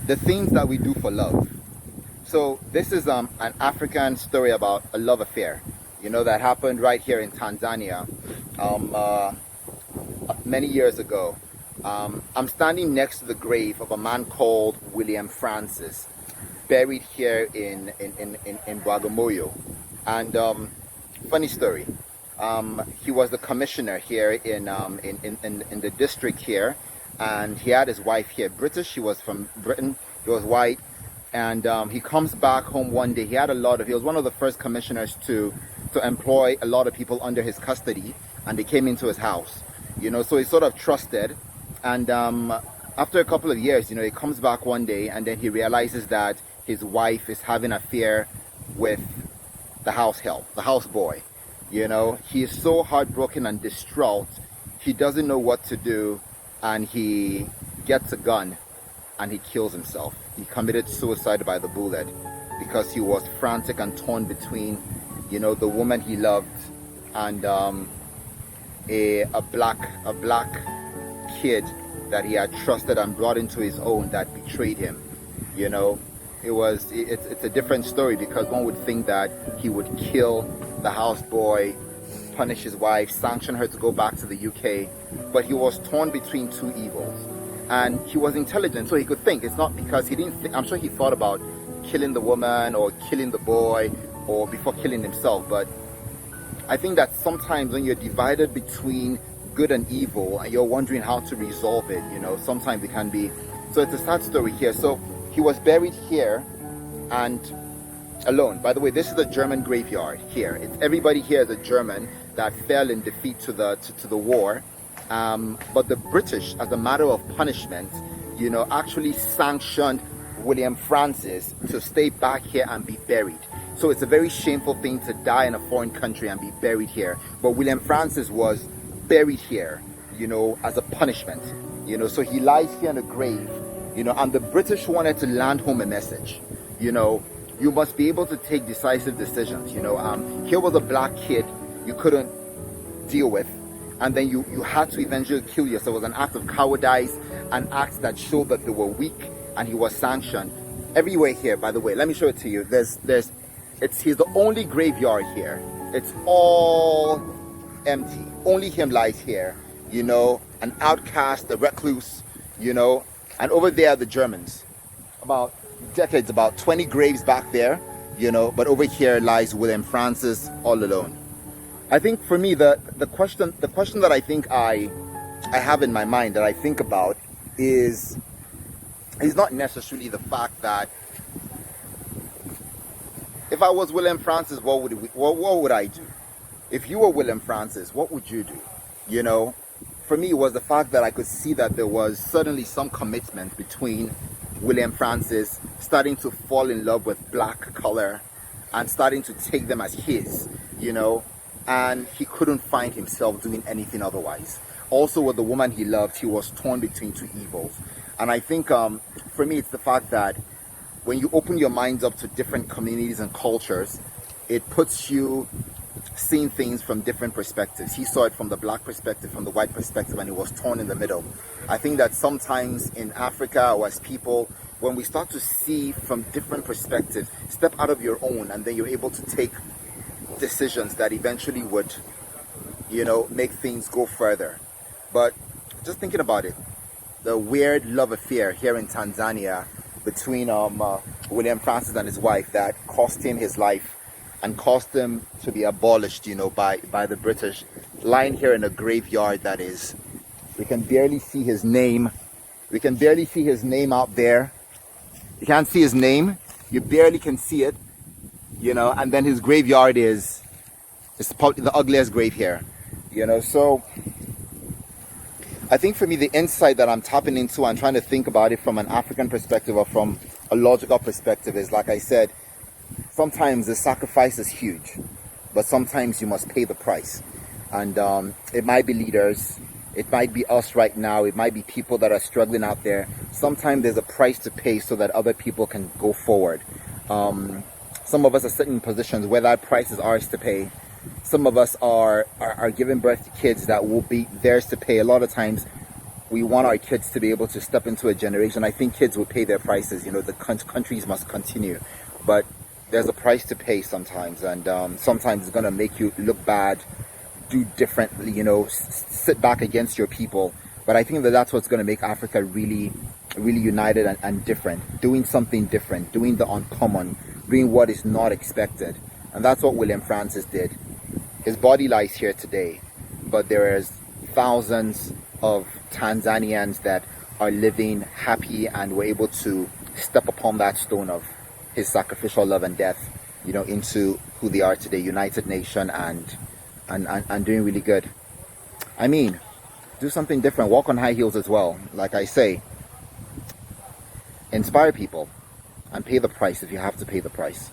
the things that we do for love. So this is an African story about a love affair, that happened right here in Tanzania, um, uh, many years ago. I'm standing next to the grave of a man called William Francis, buried here in Bagamoyo. And funny story, he was the commissioner here in the district here, and he had his wife here, British. She was from Britain. He was white, and he comes back home one day. He was one of the first commissioners to employ a lot of people under his custody, and they came into his house. So he sort of trusted, and after a couple of years, he comes back one day, and then he realizes that his wife is having an affair with the house help, the house boy. He is so heartbroken and distraught. He doesn't know what to do, and he gets a gun and he kills himself. He committed suicide by the bullet because he was frantic and torn between, the woman he loved and a black kid that he had trusted and brought into his own that betrayed him. It's a different story, because one would think that he would kill the houseboy, punish his wife, sanction her to go back to the UK, but he was torn between two evils. And he was intelligent, so he could think. It's not because he didn't think. I'm sure he thought about killing the woman or killing the boy or before killing himself, but I think that sometimes when you're divided between good and evil and you're wondering how to resolve it, sometimes it can be. So it's a sad story here. So he was buried here and alone. By the way, this is a German graveyard here. Everybody here is a German that fell in defeat to the war. But the British, as a matter of punishment, actually sanctioned William Francis to stay back here and be buried. So it's a very shameful thing to die in a foreign country and be buried here. But William Francis was buried here, as a punishment. So he lies here in a grave, and the British wanted to land home a message. You must be able to take decisive decisions. Here was a black kid you couldn't deal with, and then you had to eventually kill yourself. It was an act of cowardice, an act that showed that they were weak, and he was sanctioned. Everywhere here, by the way, let me show it to you. He's the only graveyard here. It's all empty. Only him lies here, an outcast, a recluse, and over there the Germans. About 20 graves back there, but over here lies William Francis all alone. I think for me, the question that I think I have in my mind, that I think about, is not necessarily the fact that if I was William Francis, what would I do? If you were William Francis, what would you do? For me, it was the fact that I could see that there was suddenly some commitment between William Francis starting to fall in love with black color and starting to take them as his, and he couldn't find himself doing anything otherwise. Also, with the woman he loved, he was torn between two evils. And I think for me, it's the fact that when you open your minds up to different communities and cultures, it puts you seeing things from different perspectives. He saw it from the black perspective, from the white perspective, and he was torn in the middle. I think that sometimes in Africa, or as people, when we start to see from different perspectives, step out of your own, and then you're able to take decisions that eventually would, make things go further. But just thinking about it, the weird love affair here in Tanzania between William Francis and his wife that cost him his life and caused him to be abolished, by the British, lying here in a graveyard that is, we can barely see his name. We can barely see his name out there. You can't see his name. You barely can see it, and then his graveyard is probably the ugliest grave here, So I think for me, the insight that I'm tapping into and trying to think about it from an African perspective or from a logical perspective is, like I said, sometimes the sacrifice is huge, but sometimes you must pay the price. And it might be leaders, it might be us right now, it might be people that are struggling out there. Sometimes there's a price to pay so that other people can go forward. Some of us are sitting in positions where that price is ours to pay. Some of us are giving birth to kids that will be theirs to pay. A lot of times we want our kids to be able to step into a generation. I think kids will pay their prices. You know, the countries must continue, but there's a price to pay sometimes, and sometimes it's gonna make you look bad, do differently. You know, sit back against your people. But I think that that's what's gonna make Africa really, really united and different. Doing something different, doing the uncommon, doing what is not expected, and that's what William Francis did. His body lies here today, but there is thousands of Tanzanians that are living happy and were able to step upon that stone of his sacrificial love and death, you know, into who they are today, United Nation, and doing really good. I mean, do something different, walk on high heels as well. Like I say, inspire people and pay the price if you have to pay the price.